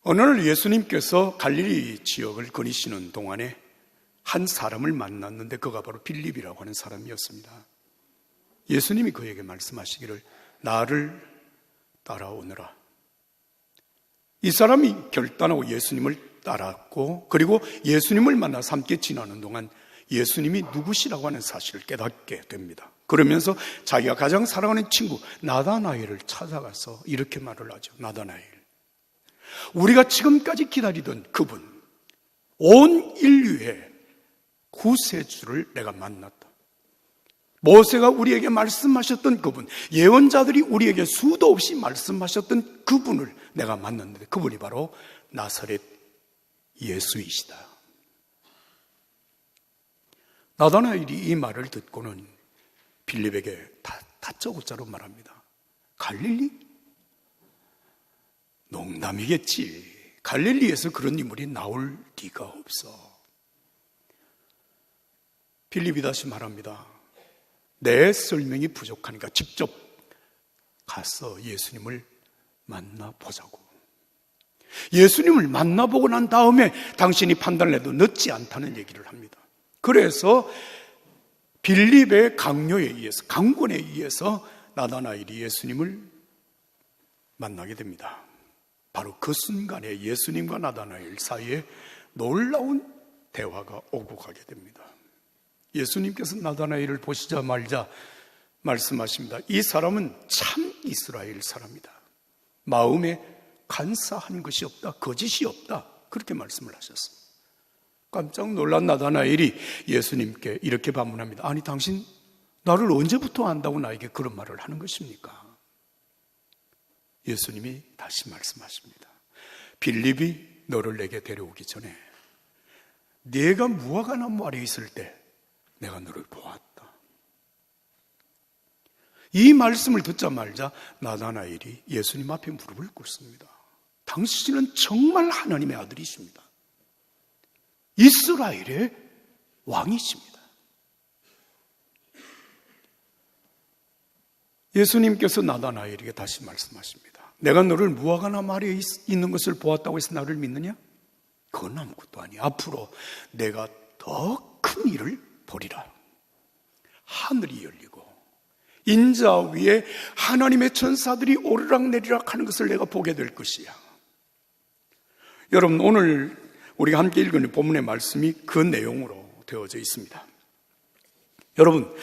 어느 날 예수님께서 갈릴리 지역을 거니시는 동안에 한 사람을 만났는데 그가 바로 빌립이라고 하는 사람이었습니다. 예수님이 그에게 말씀하시기를 나를 따라오너라. 이 사람이 결단하고 예수님을 따랐고 그리고 예수님을 만나서 함께 지나는 동안 예수님이 누구시라고 하는 사실을 깨닫게 됩니다. 그러면서 자기가 가장 사랑하는 친구 나다나엘을 찾아가서 이렇게 말을 하죠. 나다나엘, 우리가 지금까지 기다리던 그분, 온 인류의 구세주를 내가 만났다. 모세가 우리에게 말씀하셨던 그분, 예언자들이 우리에게 수도 없이 말씀하셨던 그분을 내가 만났는데 그분이 바로 나사렛 예수이시다. 나다나엘이 이 말을 듣고는 빌립에게 다짜고짜로 말합니다. 갈릴리? 농담이겠지. 갈릴리에서 그런 인물이 나올 리가 없어. 빌립이 다시 말합니다. 내 설명이 부족하니까 직접 가서 예수님을 만나보자고. 예수님을 만나보고 난 다음에 당신이 판단을 해도 늦지 않다는 얘기를 합니다. 그래서 빌립의 강요에 의해서, 강권에 의해서 나다나엘이 예수님을 만나게 됩니다. 바로 그 순간에 예수님과 나다나엘 사이에 놀라운 대화가 오고 가게 됩니다. 예수님께서 나다나엘을 보시자 말자 말씀하십니다. 이 사람은 참 이스라엘 사람이다. 마음에 간사한 것이 없다. 거짓이 없다. 그렇게 말씀을 하셨습니다. 깜짝 놀란 나다나엘이 예수님께 이렇게 반문합니다. 아니, 당신 나를 언제부터 안다고 나에게 그런 말을 하는 것입니까? 예수님이 다시 말씀하십니다. 빌립이 너를 내게 데려오기 전에 네가 무화과나무 아래에 있을 때 내가 너를 보았다. 이 말씀을 듣자마자 나다나엘이 예수님 앞에 무릎을 꿇습니다. 당신은 정말 하나님의 아들이십니다. 이스라엘의 왕이십니다. 예수님께서 나다나엘에게 다시 말씀하십니다. 내가 너를 무화과나무 아래에 있는 것을 보았다고 해서 나를 믿느냐? 그건 아무것도 아니야. 앞으로 내가 더 큰 일을 보리라. 하늘이 열리고 인자 위에 하나님의 천사들이 오르락내리락 하는 것을 내가 보게 될 것이야. 여러분, 오늘 우리가 함께 읽은 본문의 말씀이 그 내용으로 되어져 있습니다. 여러분,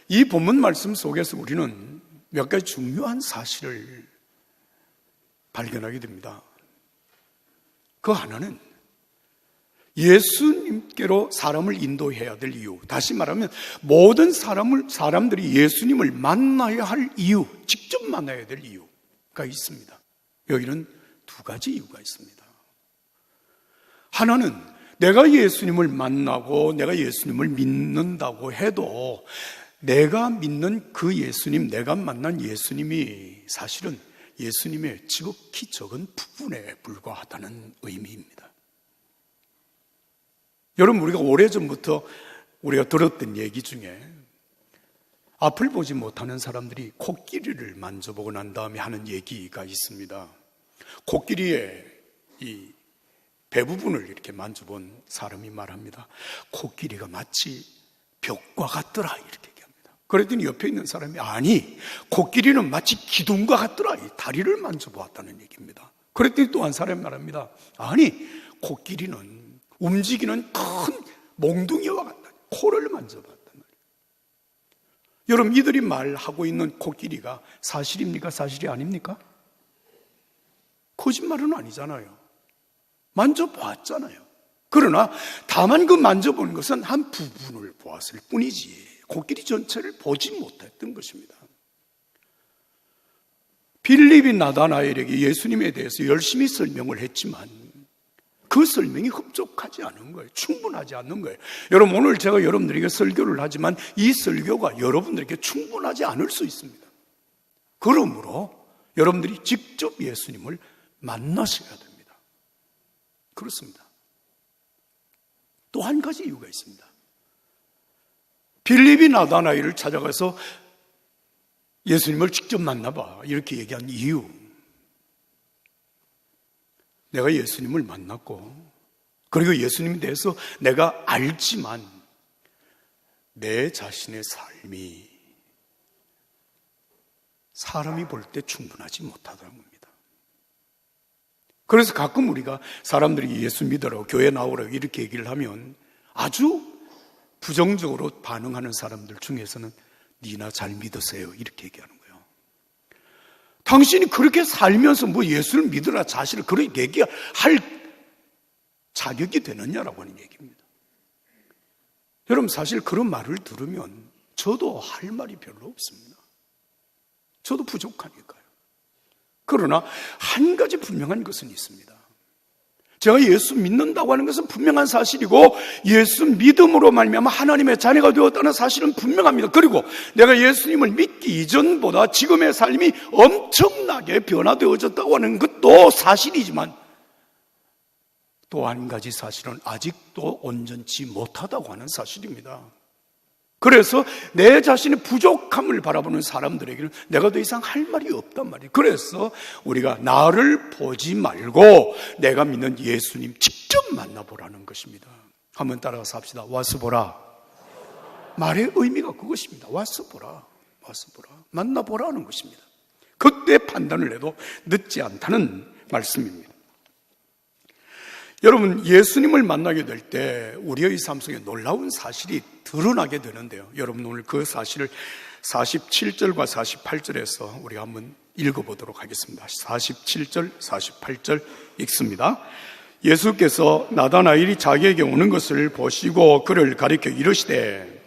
이 본문 말씀 속에서 우리는 몇 가지 중요한 사실을 발견하게 됩니다. 그 하나는 예수님께로 사람을 인도해야 될 이유, 다시 말하면 모든 사람들이 예수님을 만나야 할 이유, 직접 만나야 될 이유가 있습니다. 여기는 두 가지 이유가 있습니다. 하나는 내가 예수님을 만나고 내가 예수님을 믿는다고 해도 내가 믿는 그 예수님, 내가 만난 예수님이 사실은 예수님의 지극히 적은 부분에 불과하다는 의미입니다. 여러분, 우리가 오래전부터 우리가 들었던 얘기 중에 앞을 보지 못하는 사람들이 코끼리를 만져보고 난 다음에 하는 얘기가 있습니다. 코끼리의 이 배 부분을 이렇게 만져본 사람이 말합니다. 코끼리가 마치 벽과 같더라, 이렇게 얘기합니다. 그랬더니 옆에 있는 사람이 아니, 코끼리는 마치 기둥과 같더라, 이 다리를 만져보았다는 얘기입니다. 그랬더니 또 한 사람이 말합니다. 아니, 코끼리는 움직이는 큰 몽둥이와 같다, 코를 만져봤단 말이에요. 여러분, 이들이 말하고 있는 코끼리가 사실입니까? 사실이 아닙니까? 거짓말은 아니잖아요. 만져봤잖아요. 그러나 다만 그 만져보는 것은 한 부분을 보았을 뿐이지 코끼리 전체를 보지 못했던 것입니다. 빌립이 나다나엘에게 예수님에 대해서 열심히 설명을 했지만 그 설명이 흡족하지 않은 거예요. 충분하지 않는 거예요. 여러분, 오늘 제가 여러분들에게 설교를 하지만 이 설교가 여러분들에게 충분하지 않을 수 있습니다. 그러므로 여러분들이 직접 예수님을 만나셔야 됩니다. 그렇습니다. 또 한 가지 이유가 있습니다. 빌립이 나다나엘을 찾아가서 예수님을 직접 만나봐 이렇게 얘기한 이유, 내가 예수님을 만났고, 그리고 예수님에 대해서 내가 알지만 내 자신의 삶이 사람이 볼 때 충분하지 못하다는 겁니다. 그래서 가끔 우리가 사람들이 예수 믿으라고 교회 나오라고 이렇게 얘기를 하면 아주 부정적으로 반응하는 사람들 중에서는 니나 잘 믿으세요 이렇게 얘기하는 거예요. 당신이 그렇게 살면서 뭐 예수를 믿으라 자신을 그렇게 얘기할 자격이 되느냐라고 하는 얘기입니다. 여러분 사실 그런 말을 들으면 저도 할 말이 별로 없습니다. 저도 부족하니까요. 그러나 한 가지 분명한 것은 있습니다. 제가 예수 믿는다고 하는 것은 분명한 사실이고 예수 믿음으로 말미암아 하나님의 자녀가 되었다는 사실은 분명합니다. 그리고 내가 예수님을 믿기 이전보다 지금의 삶이 엄청나게 변화되어졌다고 하는 것도 사실이지만 또 한 가지 사실은 아직도 온전치 못하다고 하는 사실입니다. 그래서 내 자신의 부족함을 바라보는 사람들에게는 내가 더 이상 할 말이 없단 말이에요. 그래서 우리가 나를 보지 말고 내가 믿는 예수님 직접 만나보라는 것입니다. 한번 따라가서 합시다. 와서 보라. 말의 의미가 그것입니다. 와서 보라. 와서 보라. 만나보라는 것입니다. 그때 판단을 해도 늦지 않다는 말씀입니다. 여러분, 예수님을 만나게 될 때 우리의 삶 속에 놀라운 사실이 드러나게 되는데요. 여러분, 오늘 그 사실을 47절과 48절에서 우리가 한번 읽어보도록 하겠습니다. 47절, 48절 읽습니다. 예수께서 나다나엘이 자기에게 오는 것을 보시고 그를 가리켜 이르시되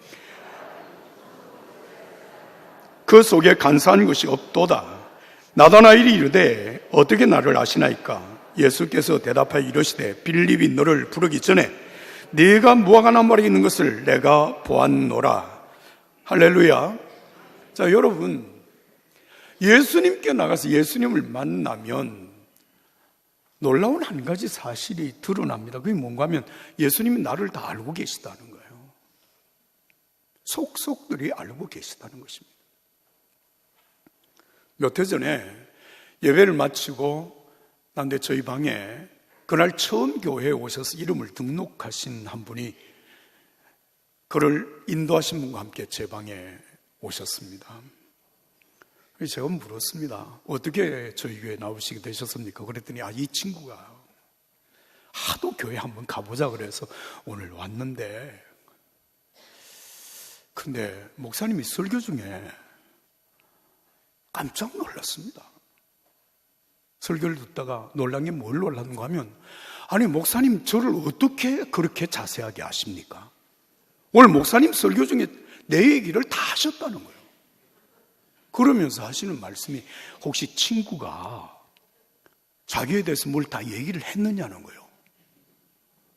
그 속에 간사한 것이 없도다. 나다나엘이 이르되 어떻게 나를 아시나이까? 예수께서 대답하여 이르시되 빌립이 너를 부르기 전에 네가 무화과 나무에 있는 것을 내가 보았노라. 할렐루야. 자, 여러분, 예수님께 나가서 예수님을 만나면 놀라운 한 가지 사실이 드러납니다. 그게 뭔가 하면 예수님이 나를 다 알고 계시다는 거예요. 속속들이 알고 계시다는 것입니다. 몇 해 전에 예배를 마치고 그런데 저희 방에 그날 처음 교회에 오셔서 이름을 등록하신 한 분이 그를 인도하신 분과 함께 제 방에 오셨습니다. 제가 물었습니다. 어떻게 저희 교회에 나오시게 되셨습니까? 그랬더니 이 친구가 하도 교회 한번 가보자 그래서 오늘 왔는데 근데 목사님이 설교 중에 깜짝 놀랐습니다. 설교를 듣다가 놀란 게 뭘 놀랐는가 하면 아니 목사님 저를 어떻게 그렇게 자세하게 아십니까? 오늘 목사님 설교 중에 내 얘기를 다 하셨다는 거예요. 그러면서 하시는 말씀이 혹시 친구가 자기에 대해서 뭘 다 얘기를 했느냐는 거예요.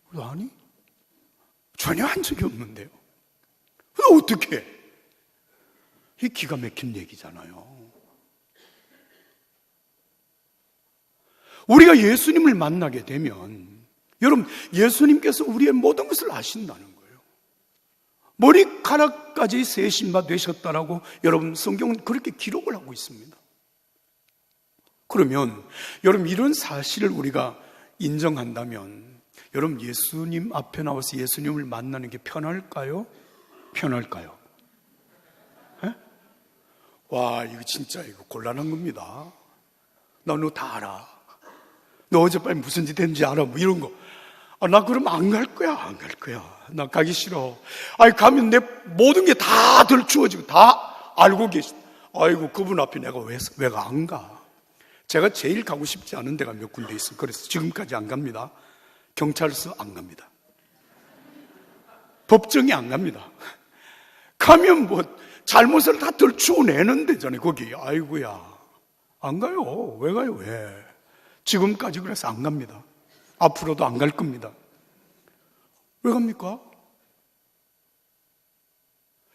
그래서 아니 전혀 한 적이 없는데요. 그래서 어떻게? 이 기가 막힌 얘기잖아요. 우리가 예수님을 만나게 되면 여러분 예수님께서 우리의 모든 것을 아신다는 거예요. 머리카락까지 세신 바 되셨다라고 여러분 성경은 그렇게 기록을 하고 있습니다. 그러면 여러분 이런 사실을 우리가 인정한다면 여러분 예수님 앞에 나와서 예수님을 만나는 게 편할까요? 편할까요? 에? 와 이거 진짜 이거 곤란한 겁니다. 나 너 다 알아. 너 어젯밤에 무슨 짓 했는지 알아? 뭐 이런 거. 나 그러면 안 갈 거야. 안 갈 거야. 나 가기 싫어. 아니, 가면 내 모든 게 다 들추어지고 다 알고 계시. 아이고, 그분 앞에 내가 왜 안 가? 제가 제일 가고 싶지 않은 데가 몇 군데 있어요. 그래서 지금까지 안 갑니다. 경찰서 안 갑니다. 법정에 안 갑니다. 가면 뭐 잘못을 다 들추어내는 데잖아요. 거기. 아이고야. 안 가요. 왜 가요? 왜? 지금까지 그래서 안 갑니다. 앞으로도 안 갈 겁니다. 왜 갑니까?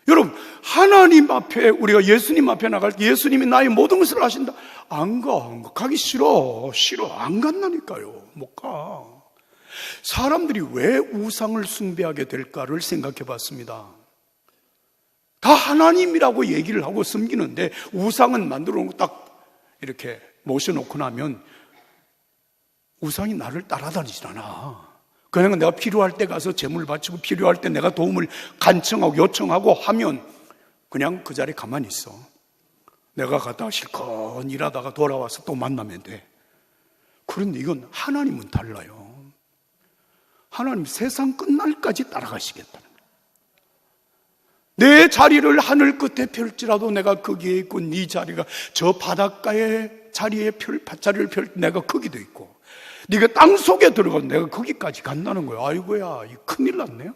여러분, 하나님 앞에 우리가 예수님 앞에 나갈 때 예수님이 나의 모든 것을 아신다. 안 가. 가기 싫어. 안 간다니까요. 못 가. 사람들이 왜 우상을 숭배하게 될까를 생각해 봤습니다. 다 하나님이라고 얘기를 하고 섬기는데 우상은 만들어 놓고 딱 이렇게 모셔놓고 나면 우상이 나를 따라다니질 않아. 그냥 내가 필요할 때 가서 제물 바치고 필요할 때 내가 도움을 간청하고 요청하고 하면 그냥 그 자리에 가만히 있어. 내가 갔다가 실컷 일하다가 돌아와서 또 만나면 돼. 그런데 이건 하나님은 달라요. 하나님 세상 끝날까지 따라가시겠다는 거예요. 내 자리를 하늘 끝에 펼지라도 내가 거기에 있고 네 자리가 저 바닷가의 자리에 자리를 펼 내가 거기도 있고 네가 땅 속에 들어가도 내가 거기까지 간다는 거예요. 아이고야, 이 큰일 났네요.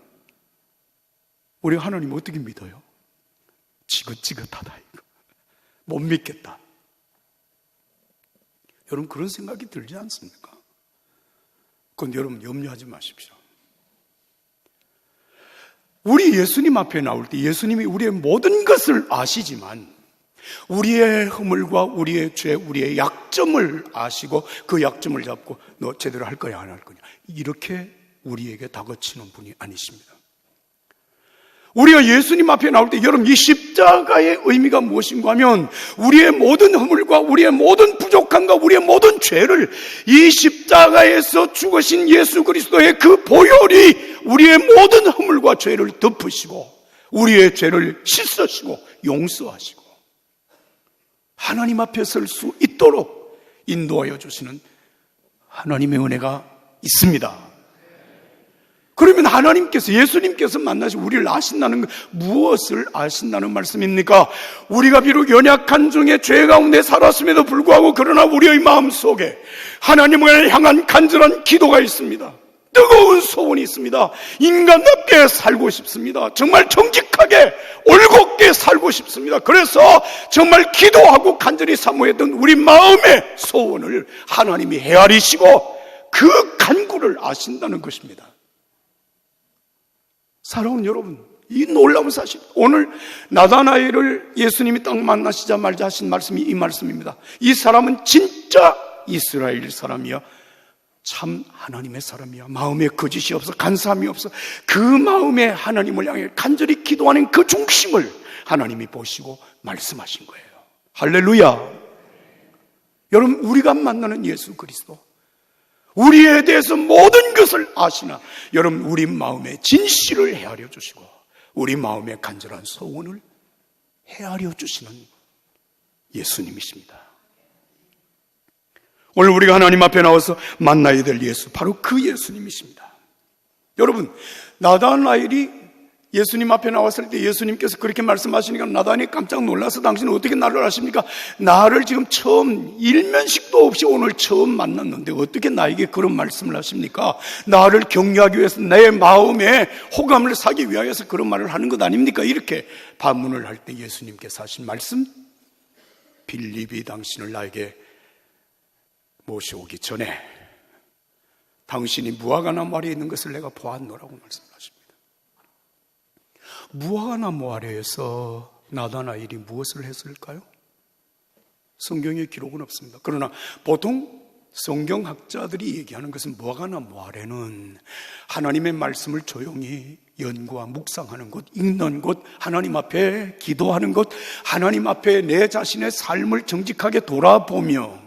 우리 하나님 어떻게 믿어요? 지긋지긋하다 이거. 못 믿겠다. 여러분 그런 생각이 들지 않습니까? 그건 여러분 염려하지 마십시오. 우리 예수님 앞에 나올 때 예수님이 우리의 모든 것을 아시지만 우리의 허물과 우리의 죄, 우리의 약점을 아시고 그 약점을 잡고 너 제대로 할 거냐 안 할 거냐 이렇게 우리에게 다그치는 분이 아니십니다. 우리가 예수님 앞에 나올 때 여러분 이 십자가의 의미가 무엇인가 하면 우리의 모든 허물과 우리의 모든 부족함과 우리의 모든 죄를 이 십자가에서 죽으신 예수 그리스도의 그 보혈이 우리의 모든 허물과 죄를 덮으시고 우리의 죄를 씻으시고 용서하시고 하나님 앞에 설 수 있도록 인도하여 주시는 하나님의 은혜가 있습니다. 그러면 하나님께서 예수님께서 만나시고 우리를 아신다는 것 무엇을 아신다는 말씀입니까? 우리가 비록 연약한 중에 죄 가운데 살았음에도 불구하고 그러나 우리의 마음속에 하나님을 향한 간절한 기도가 있습니다. 뜨거운 소원이 있습니다. 인간답게 살고 싶습니다. 정말 정직하게 올곧게 살고 싶습니다. 그래서 정말 기도하고 간절히 사모했던 우리 마음의 소원을 하나님이 헤아리시고 그 간구를 아신다는 것입니다. 사랑하는 여러분, 이 놀라운 사실, 오늘 나다나엘을 예수님이 딱 만나시자마자 하신 말씀이 이 말씀입니다. 이 사람은 진짜 이스라엘 사람이야. 참 하나님의 사람이야. 마음에 거짓이 없어, 간사함이 없어. 그 마음에 하나님을 향해 간절히 기도하는 그 중심을 하나님이 보시고 말씀하신 거예요. 할렐루야. 여러분, 우리가 만나는 예수 그리스도, 우리에 대해서 모든 것을 아시나 여러분 우리 마음의 진실을 헤아려 주시고 우리 마음의 간절한 소원을 헤아려 주시는 예수님이십니다. 오늘 우리가 하나님 앞에 나와서 만나야 될 예수, 바로 그 예수님이십니다. 여러분, 나다나엘이 예수님 앞에 나왔을 때 예수님께서 그렇게 말씀하시니까 나다나엘이 깜짝 놀라서 당신은 어떻게 나를 아십니까? 나를 지금 처음 일면식도 없이 오늘 처음 만났는데 어떻게 나에게 그런 말씀을 하십니까? 나를 격려하기 위해서 내 마음에 호감을 사기 위하여서 그런 말을 하는 것 아닙니까? 이렇게 반문을 할 때 예수님께서 하신 말씀, 빌립이 당신을 나에게 모셔오기 전에 당신이 무화과나무 아래에 있는 것을 내가 보았노라고 말씀하십니다. 무화과나무 아래에서 나다나엘이 무엇을 했을까요? 성경에 기록은 없습니다. 그러나 보통 성경학자들이 얘기하는 것은 무화과나무 아래는 하나님의 말씀을 조용히 연구와 묵상하는 곳, 읽는 곳, 하나님 앞에 기도하는 곳, 하나님 앞에 내 자신의 삶을 정직하게 돌아보며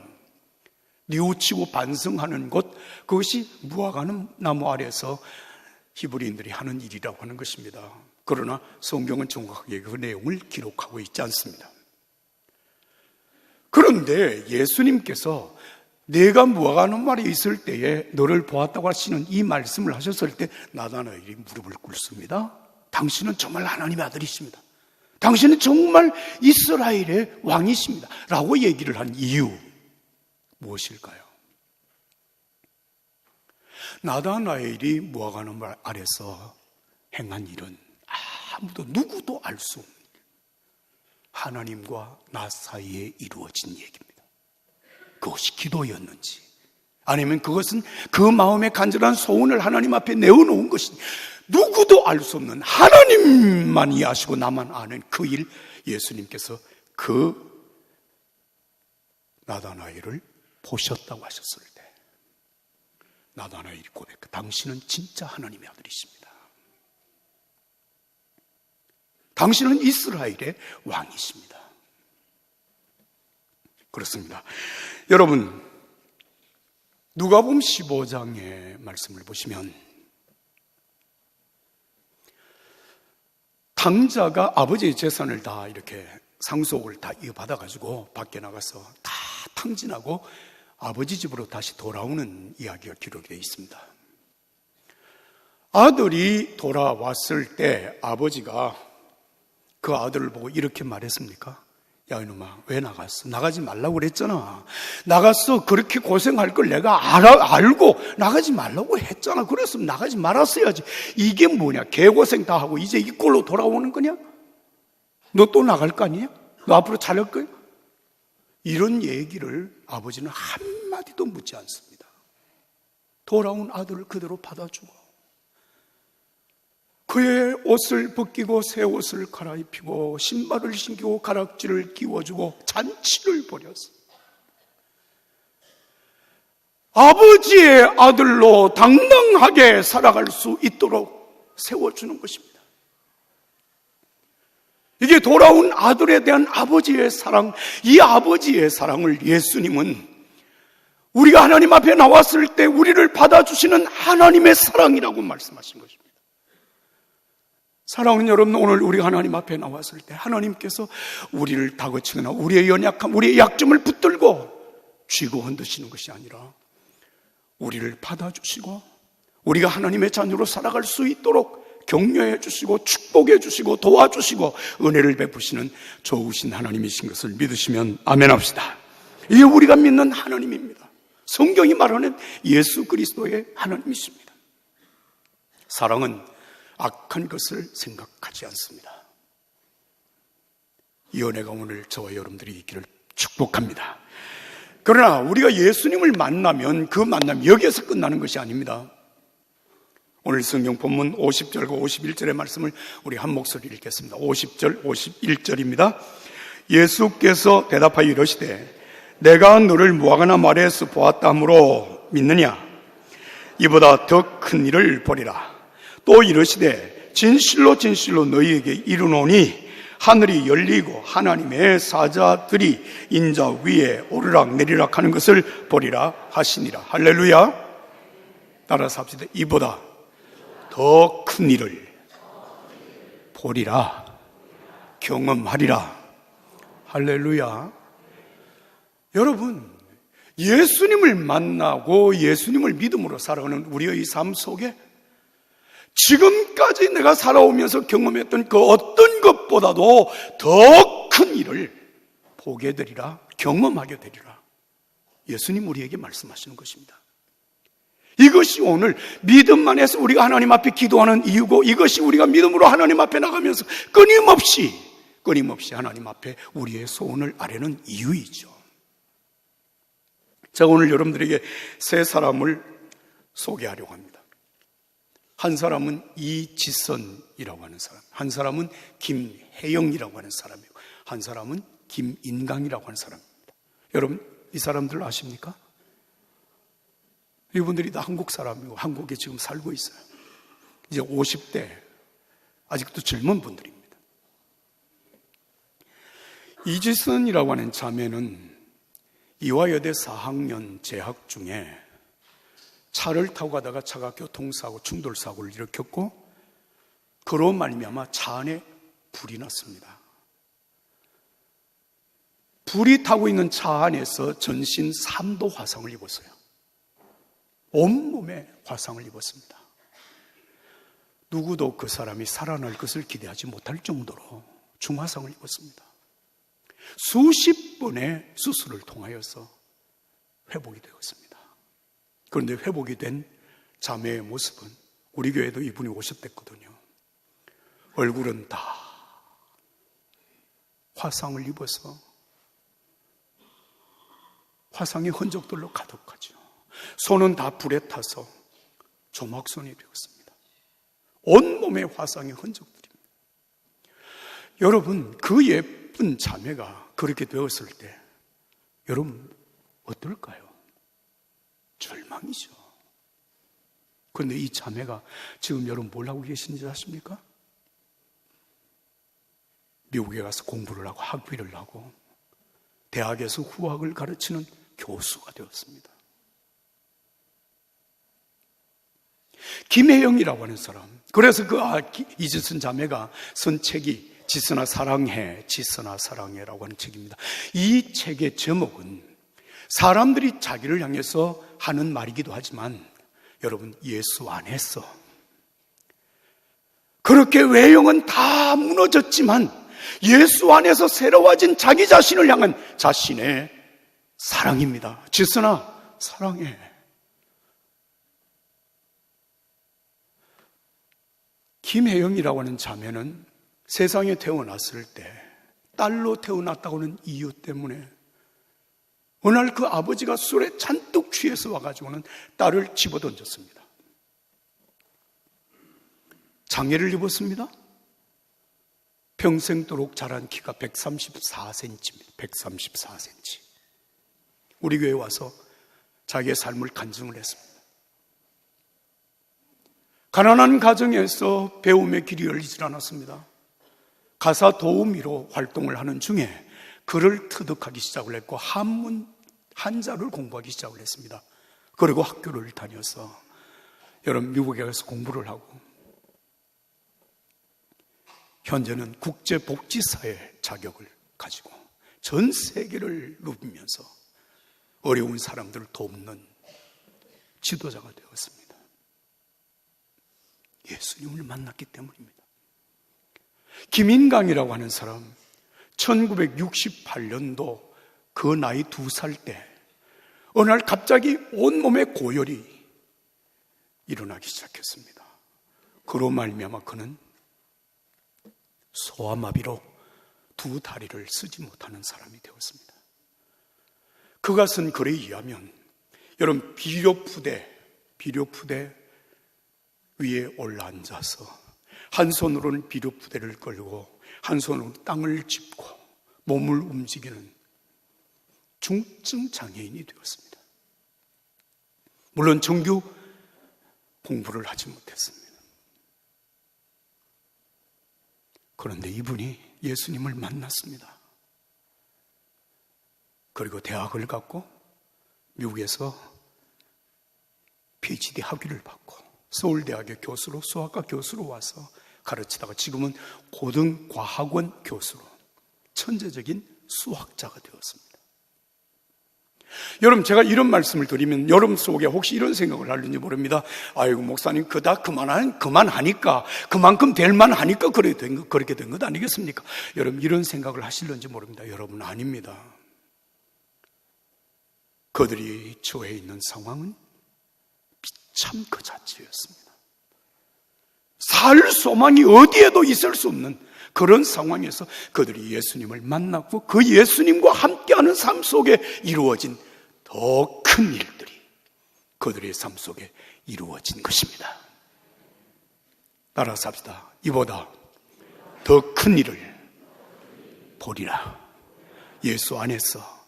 뉘우치고 반성하는 곳, 그것이 무화과나무 아래에서 히브리인들이 하는 일이라고 하는 것입니다. 그러나 성경은 정확하게 그 내용을 기록하고 있지 않습니다. 그런데 예수님께서 내가 무화과나무 아래에 있을 때에 너를 보았다고 하시는 이 말씀을 하셨을 때 나다나엘이 무릎을 꿇습니다. 당신은 정말 하나님의 아들이십니다. 당신은 정말 이스라엘의 왕이십니다. 라고 얘기를 한 이유 무엇일까요? 나다나엘이 무화과나무 아래서 행한 일은 아무도 누구도 알 수 없는 하나님과 나 사이에 이루어진 얘기입니다. 그것이 기도였는지 아니면 그것은 그 마음의 간절한 소원을 하나님 앞에 내어놓은 것인지 누구도 알 수 없는 하나님만이 아시고 나만 아는 그 일, 예수님께서 그 나다나엘을 보셨다고 하셨을 때 나다나엘이 고백해, 당신은 진짜 하나님의 아들이십니다. 당신은 이스라엘의 왕이십니다. 그렇습니다. 여러분, 누가복음 15장의 말씀을 보시면 탕자가 아버지의 재산을 다 이렇게 상속을 다 이어받아가지고 밖에 나가서 다 탕진하고 아버지 집으로 다시 돌아오는 이야기가 기록이 되어 있습니다. 아들이 돌아왔을 때 아버지가 그 아들을 보고 이렇게 말했습니까? 야 이놈아, 왜 나갔어? 나가지 말라고 그랬잖아. 나갔어. 그렇게 고생할 걸 내가 알고 나가지 말라고 했잖아. 그랬으면 나가지 말았어야지. 이게 뭐냐? 개고생 다 하고 이제 이 꼴로 돌아오는 거냐? 너 또 나갈 거 아니야? 너 앞으로 잘할 거야? 이런 얘기를 아버지는 한마디도 묻지 않습니다. 돌아온 아들을 그대로 받아주고 그의 옷을 벗기고 새 옷을 갈아입히고 신발을 신기고 가락지를 끼워주고 잔치를 벌였어요. 아버지의 아들로 당당하게 살아갈 수 있도록 세워주는 것입니다. 이게 돌아온 아들에 대한 아버지의 사랑, 이 아버지의 사랑을 예수님은 우리가 하나님 앞에 나왔을 때 우리를 받아주시는 하나님의 사랑이라고 말씀하신 것입니다. 사랑하는 여러분, 오늘 우리가 하나님 앞에 나왔을 때 하나님께서 우리를 다그치거나 우리의 연약함, 우리의 약점을 붙들고 쥐고 흔드시는 것이 아니라 우리를 받아주시고 우리가 하나님의 자녀로 살아갈 수 있도록 격려해 주시고 축복해 주시고 도와주시고 은혜를 베푸시는 좋으신 하나님이신 것을 믿으시면 아멘 합시다. 이게 우리가 믿는 하나님입니다. 성경이 말하는 예수 그리스도의 하나님이십니다. 사랑은 악한 것을 생각하지 않습니다. 이 은혜가 오늘 저와 여러분들이 있기를 축복합니다. 그러나 우리가 예수님을 만나면 그 만남이 여기에서 끝나는 것이 아닙니다. 오늘 성경 본문 50절과 51절의 말씀을 우리 한 목소리 읽겠습니다. 50절, 51절입니다. 예수께서 대답하여 이르시되 내가 너를 무화과나 마리에서 보았다 하므로 믿느냐? 이보다 더 큰 일을 보리라. 또 이르시되 진실로 진실로 너희에게 이르노니 하늘이 열리고 하나님의 사자들이 인자 위에 오르락 내리락 하는 것을 보리라 하시니라. 할렐루야. 따라서 합시다. 이보다 더 큰 일을 보리라, 경험하리라. 할렐루야. 여러분, 예수님을 만나고 예수님을 믿음으로 살아가는 우리의 삶 속에 지금까지 내가 살아오면서 경험했던 그 어떤 것보다도 더 큰 일을 보게 되리라, 경험하게 되리라. 예수님 우리에게 말씀하시는 것입니다. 이것이 오늘 믿음 안에서 우리가 하나님 앞에 기도하는 이유고, 이것이 우리가 믿음으로 하나님 앞에 나가면서 끊임없이 하나님 앞에 우리의 소원을 아뢰는 이유이죠. 제가 오늘 여러분들에게 세 사람을 소개하려고 합니다. 한 사람은 이지선이라고 하는 사람, 한 사람은 김혜영이라고 하는 사람이고, 한 사람은 김인강이라고 하는 사람입니다. 여러분, 이 사람들 아십니까? 이분들이 다 한국 사람이고 한국에 지금 살고 있어요. 이제 50대, 아직도 젊은 분들입니다. 이지선이라고 하는 자매는 이화여대 4학년 재학 중에 차를 타고 가다가 차가 교통사고, 충돌사고를 일으켰고 그로 말미암아 차 안에 불이 났습니다. 불이 타고 있는 차 안에서 전신 3도 화상을 입었어요. 온몸에 화상을 입었습니다. 누구도 그 사람이 살아날 것을 기대하지 못할 정도로 중화상을 입었습니다. 수십 번의 수술을 통하여서 회복이 되었습니다. 그런데 회복이 된 자매의 모습은, 우리 교회도 이분이 오셨댔거든요. 얼굴은 다 화상을 입어서 화상의 흔적들로 가득하죠. 손은 다 불에 타서 조막손이 되었습니다. 온몸에 화상의 흔적들입니다. 여러분, 그 예쁜 자매가 그렇게 되었을 때 여러분 어떨까요? 절망이죠. 그런데 이 자매가 지금 여러분 뭘 하고 계신지 아십니까? 미국에 가서 공부를 하고 학위를 하고 대학에서 후학을 가르치는 교수가 되었습니다. 김혜영이라고 하는 사람. 그래서 이지순 자매가 쓴 책이 지선아 사랑해, 지선아 사랑해라고 하는 책입니다. 이 책의 제목은 사람들이 자기를 향해서 하는 말이기도 하지만 여러분, 예수 안에서 그렇게 외형은 다 무너졌지만 예수 안에서 새로워진 자기 자신을 향한 자신의 사랑입니다. 지선아 사랑해. 김혜영이라고 하는 자매는 세상에 태어났을 때 딸로 태어났다고 하는 이유 때문에 어느 날 그 아버지가 술에 잔뜩 취해서 와가지고는 딸을 집어던졌습니다. 장애를 입었습니다. 평생도록 자란 키가 134cm입니다. 134cm. 우리 교회에 와서 자기의 삶을 간증을 했습니다. 가난한 가정에서 배움의 길이 열리질 않았습니다. 가사 도우미로 활동을 하는 중에 글을 터득하기 시작을 했고 한자를 공부하기 시작을 했습니다. 그리고 학교를 다녀서 여러분 미국에 가서 공부를 하고 현재는 국제복지사의 자격을 가지고 전 세계를 누비면서 어려운 사람들을 돕는 지도자가 되었습니다. 예수님을 만났기 때문입니다. 김인강이라고 하는 사람, 1968년도 그 나이 2살 때 어느 날 갑자기 온몸에 고열이 일어나기 시작했습니다. 그로 말미암아 그는 소아마비로 두 다리를 쓰지 못하는 사람이 되었습니다. 그가 쓴 글에 의하면 여러분 비료푸대 위에 올라앉아서 한 손으로는 비료푸대를 끌고 한 손으로 땅을 짚고 몸을 움직이는 중증 장애인이 되었습니다. 물론 정규 공부를 하지 못했습니다. 그런데 이분이 예수님을 만났습니다. 그리고 대학을 갔고 미국에서 PhD 학위를 받고 서울대학의 교수로, 수학과 교수로 와서 가르치다가 지금은 고등과학원 교수로 천재적인 수학자가 되었습니다. 여러분, 제가 이런 말씀을 드리면 여러분 속에 혹시 이런 생각을 하는지 모릅니다. 아이고 목사님 그만하니까 그만큼 될 만하니까 그렇게 된 것 아니겠습니까? 여러분 이런 생각을 하실는지 모릅니다. 여러분 아닙니다. 그들이 처해 있는 상황은 비참 그 자체였습니다. 살 소망이 어디에도 있을 수 없는 그런 상황에서 그들이 예수님을 만났고 그 예수님과 함께하는 삶 속에 이루어진 더 큰 일들이 그들의 삶 속에 이루어진 것입니다. 따라서 합시다. 이보다 더 큰 일을 보리라. 예수 안에서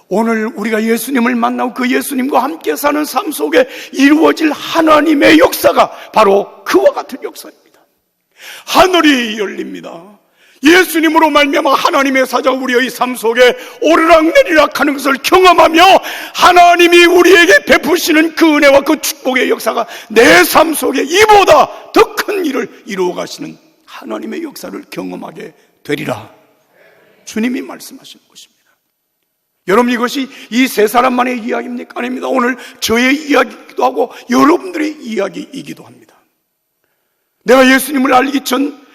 오늘 우리가 예수님을 만나고 그 예수님과 함께 사는 삶 속에 이루어질 하나님의 역사가 바로 그와 같은 역사입니다. 하늘이 열립니다. 예수님으로 말미암아 하나님의 사자가 우리의 삶 속에 오르락내리락 하는 것을 경험하며 하나님이 우리에게 베푸시는 그 은혜와 그 축복의 역사가 내 삶 속에 이보다 더 큰 일을 이루어 가시는 하나님의 역사를 경험하게 되리라. 주님이 말씀하시는 것입니다. 여러분 이것이 이 세 사람만의 이야기입니까? 아닙니다. 오늘 저의 이야기이기도 하고 여러분들의 이야기이기도 합니다. 내가 예수님을 알기 전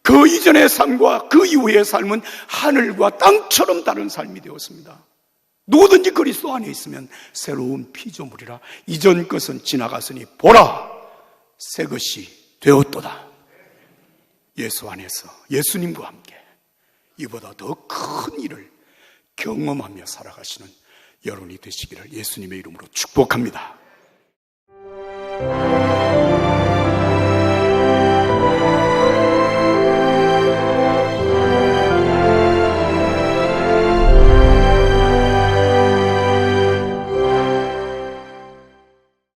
그 이전의 삶과 그 이후의 삶은 하늘과 땅처럼 다른 삶이 되었습니다. 누구든지 그리스도 안에 있으면 새로운 피조물이라. 이전 것은 지나갔으니 보라 새 것이 되었도다. 예수 안에서 예수님과 함께 이보다 더 큰 일을 경험하며 살아가시는 여러분이 되시기를 예수님의 이름으로 축복합니다.